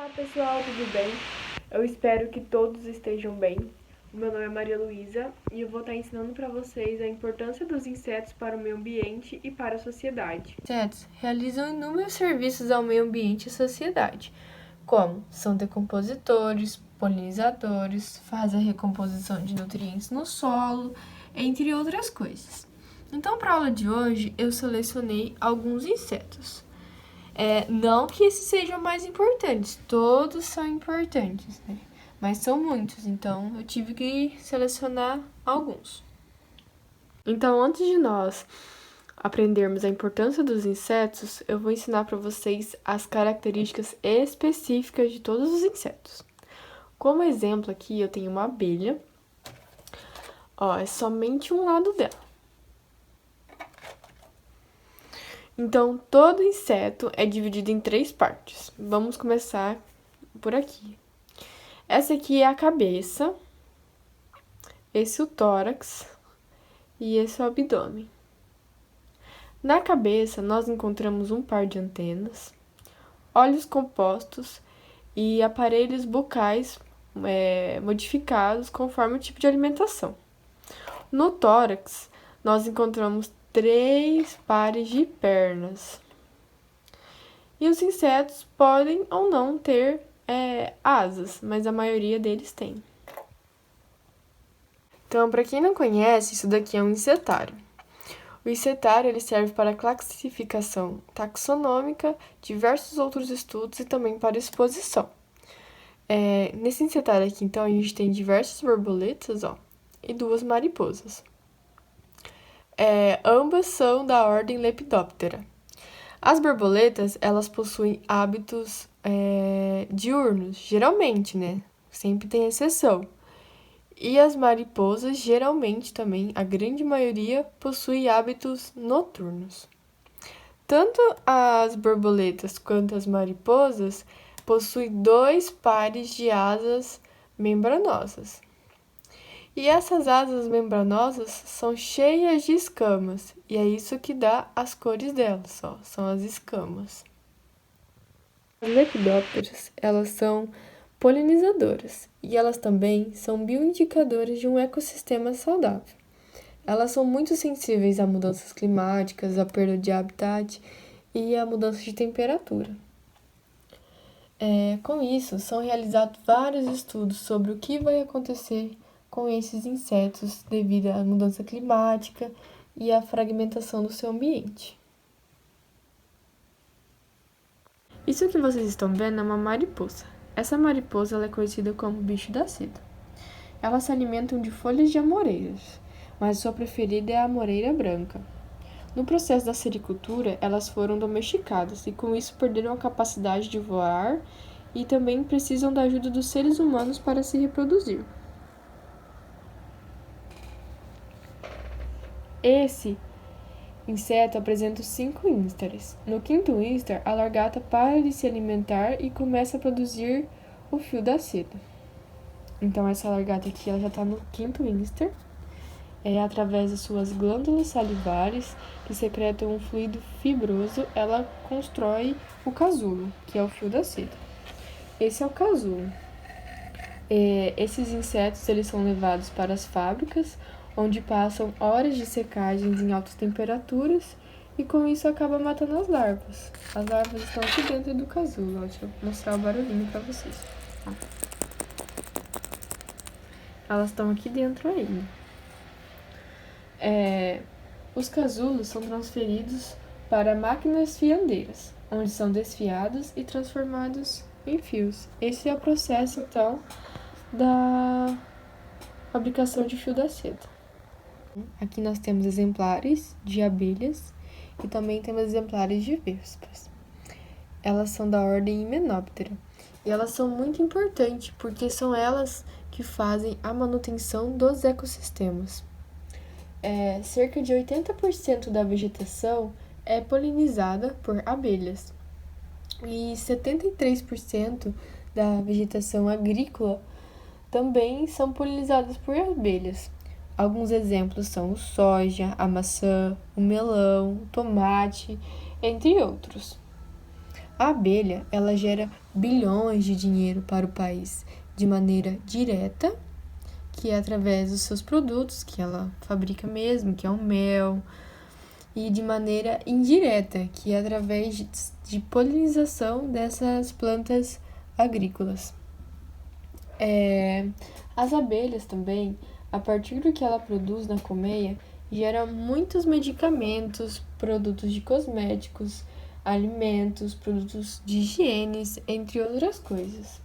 Olá pessoal, tudo bem? Eu espero que todos estejam bem. O meu nome é Maria Luísa e eu vou estar ensinando para vocês a importância dos insetos para o meio ambiente e para a sociedade. Insetos realizam inúmeros serviços ao meio ambiente e sociedade, como são decompositores, polinizadores, fazem a recomposição de nutrientes no solo, entre outras coisas. Então, para a aula de hoje, eu selecionei alguns insetos. Não que esses sejam mais importantes, todos são importantes, né? Mas são muitos, então eu tive que selecionar alguns. Então, antes de nós aprendermos a importância dos insetos, eu vou ensinar para vocês as características específicas de todos os insetos. Como exemplo aqui, eu tenho uma abelha. Ó, é somente um lado dela. Então, todo inseto é dividido em 3 partes. Vamos começar por aqui. Essa aqui é a cabeça, esse é o tórax e esse é o abdômen. Na cabeça, nós encontramos um par de antenas, olhos compostos e aparelhos bucais modificados conforme o tipo de alimentação. No tórax, nós encontramos 3 pares de pernas. E os insetos podem ou não ter asas, mas a maioria deles tem. Então, para quem não conhece, isso daqui é um insetário. O insetário ele serve para classificação taxonômica, diversos outros estudos e também para exposição. Nesse insetário aqui, então, a gente tem diversas borboletas, e 2 mariposas. Ambas são da ordem Lepidoptera. As borboletas, elas possuem hábitos diurnos, geralmente, né? Sempre tem exceção. E as mariposas, geralmente também, a grande maioria, possui hábitos noturnos. Tanto as borboletas quanto as mariposas possuem 2 pares de asas membranosas. E essas asas membranosas são cheias de escamas, e é isso que dá as cores delas, são as escamas. As lepidópteras, elas são polinizadoras, e elas também são bioindicadores de um ecossistema saudável. Elas são muito sensíveis a mudanças climáticas, à perda de habitat e à mudança de temperatura. Com isso, são realizados vários estudos sobre o que vai acontecer com esses insetos devido à mudança climática e à fragmentação do seu ambiente. Isso que vocês estão vendo é uma mariposa. Essa mariposa ela é conhecida como bicho da seda. Elas se alimentam de folhas de amoreiras, mas sua preferida é a amoreira branca. No processo da sericultura, elas foram domesticadas e com isso perderam a capacidade de voar e também precisam da ajuda dos seres humanos para se reproduzir. Esse inseto apresenta 5 ístares. No 5º ístar, a lagarta para de se alimentar e começa a produzir o fio da seda. Então, essa lagarta aqui ela já está no 5º ístar. Através das suas glândulas salivares, que secretam um fluido fibroso, ela constrói o casulo, que é o fio da seda. Esse é o casulo. Esses insetos eles são levados para as fábricas, onde passam horas de secagens em altas temperaturas e com isso acaba matando as larvas. As larvas estão aqui dentro do casulo. Deixa eu mostrar o barulhinho para vocês. Elas estão aqui dentro ainda. Os casulos são transferidos para máquinas fiandeiras, onde são desfiados e transformados em fios. Esse é o processo, então, da fabricação de fio da seda. Aqui nós temos exemplares de abelhas e também temos exemplares de vespas. Elas são da ordem Hymenoptera e elas são muito importantes porque são elas que fazem a manutenção dos ecossistemas. Cerca de 80% da vegetação é polinizada por abelhas e 73% da vegetação agrícola também são polinizadas por abelhas. Alguns exemplos são o soja, a maçã, o melão, o tomate, entre outros. A abelha, ela gera bilhões de dinheiro para o país de maneira direta, que é através dos seus produtos que ela fabrica mesmo, que é o mel, e de maneira indireta, que é através de polinização dessas plantas agrícolas. As abelhas também, a partir do que ela produz na colmeia, gera muitos medicamentos, produtos de cosméticos, alimentos, produtos de higiene, entre outras coisas.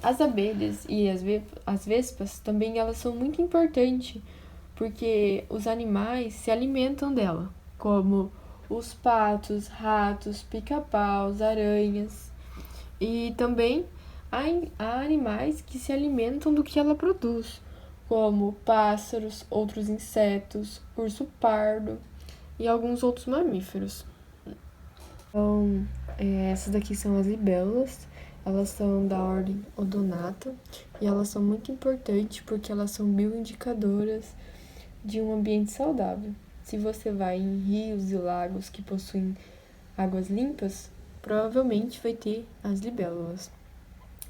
As abelhas e as vespas também elas são muito importantes porque os animais se alimentam dela, como os patos, ratos, pica-paus, aranhas. E também há animais que se alimentam do que ela produz, como pássaros, outros insetos, urso pardo e alguns outros mamíferos. Então, essas daqui são as libélulas. Elas são da ordem Odonata e elas são muito importantes porque elas são bioindicadoras de um ambiente saudável. Se você vai em rios e lagos que possuem águas limpas, provavelmente vai ter as libélulas.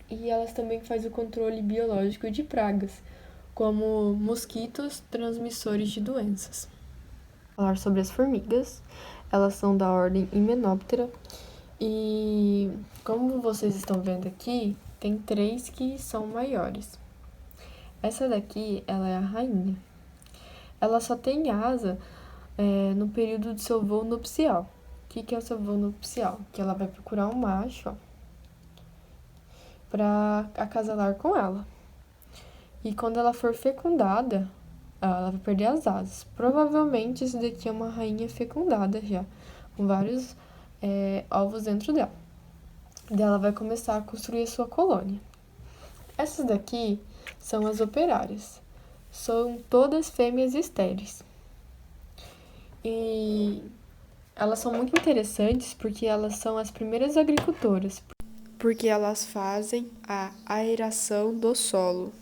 E elas também fazem o controle biológico de pragas, como mosquitos transmissores de doenças. Vou falar sobre as formigas. Elas são da ordem Hymenoptera e, como vocês estão vendo aqui, tem 3 que são maiores. Essa daqui, ela é a rainha. Ela só tem asa no período do seu voo nupcial. O que é o seu voo nupcial? Que ela vai procurar um macho para acasalar com ela. E quando ela for fecundada, ela vai perder as asas. Provavelmente isso daqui é uma rainha fecundada já, com vários ovos dentro dela. Daí ela vai começar a construir a sua colônia. Essas daqui são as operárias. São todas fêmeas estéreis. E elas são muito interessantes porque elas são as primeiras agricultoras, porque elas fazem a aeração do solo,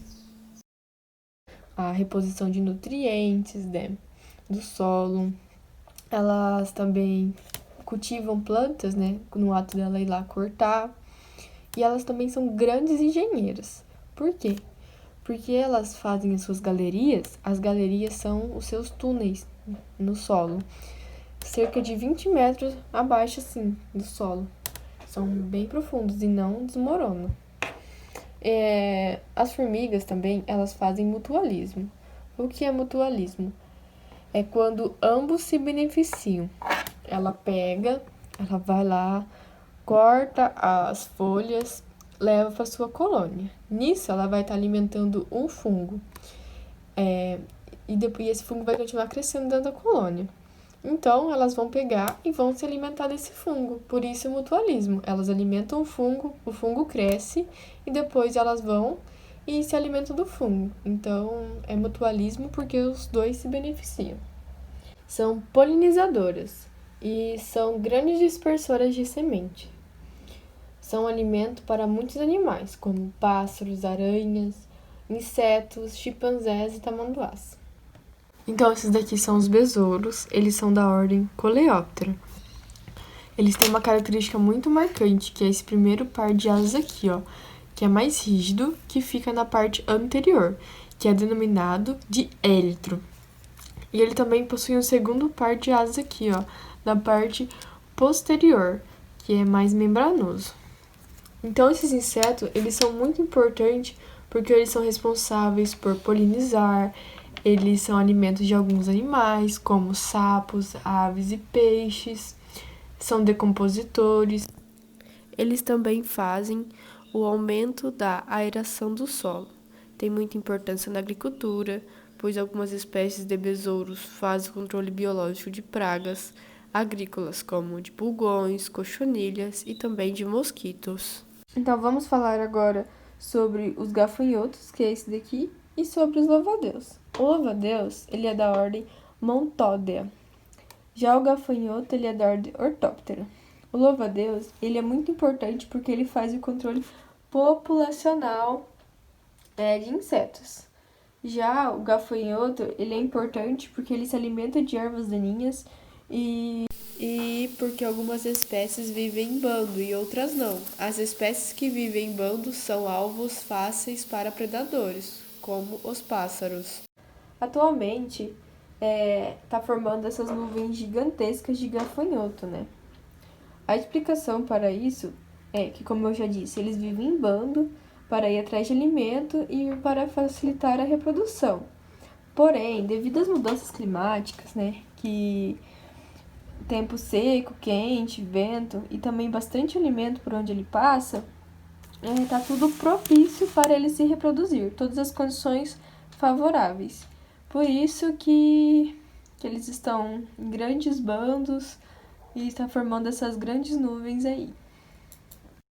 a reposição de nutrientes, né, do solo. Elas também cultivam plantas, né, no ato dela ir lá cortar. E elas também são grandes engenheiras. Por quê? Porque elas fazem as suas galerias. As galerias são os seus túneis no solo, cerca de 20 metros abaixo, assim, do solo. São bem profundos e não desmoronam. As formigas também, elas fazem mutualismo. O que é mutualismo? É quando ambos se beneficiam. Ela vai lá, corta as folhas, leva para sua colônia. Nisso, ela vai estar alimentando um fungo. E esse fungo vai continuar crescendo dentro da colônia. Então, elas vão pegar e vão se alimentar desse fungo. Por isso, o mutualismo. Elas alimentam o fungo cresce e depois elas vão e se alimentam do fungo. Então, é mutualismo porque os dois se beneficiam. São polinizadoras e são grandes dispersoras de semente. São alimento para muitos animais, como pássaros, aranhas, insetos, chimpanzés e tamanduás. Então, esses daqui são os besouros, eles são da ordem Coleóptera. Eles têm uma característica muito marcante, que é esse primeiro par de asas aqui, ó, que é mais rígido, que fica na parte anterior, que é denominado de élitro. E ele também possui um segundo par de asas aqui, ó, na parte posterior, que é mais membranoso. Então, esses insetos, eles são muito importantes porque eles são responsáveis por polinizar, eles são alimentos de alguns animais, como sapos, aves e peixes, são decompositores. Eles também fazem o aumento da aeração do solo. Tem muita importância na agricultura, pois algumas espécies de besouros fazem o controle biológico de pragas agrícolas, como de pulgões, cochonilhas e também de mosquitos. Então, vamos falar agora sobre os gafanhotos, que é esse daqui, e sobre os louva-a-Deus. O louva-a-Deus, ele é da ordem Montodea. Já o gafanhoto, ele é da ordem Orthoptera. O louva-a-Deus, ele é muito importante porque ele faz o controle populacional de insetos. Já o gafanhoto, ele é importante porque ele se alimenta de ervas daninhas e e porque algumas espécies vivem em bando e outras não. As espécies que vivem em bando são alvos fáceis para predadores, como os pássaros. Atualmente, está formando essas nuvens gigantescas de gafanhoto, né? A explicação para isso é que, como eu já disse, eles vivem em bando para ir atrás de alimento e para facilitar a reprodução. Porém, devido às mudanças climáticas, né, que tempo seco, quente, vento e também bastante alimento por onde ele passa, tá tudo propício para ele se reproduzir, todas as condições favoráveis. Por isso que eles estão em grandes bandos e está formando essas grandes nuvens aí.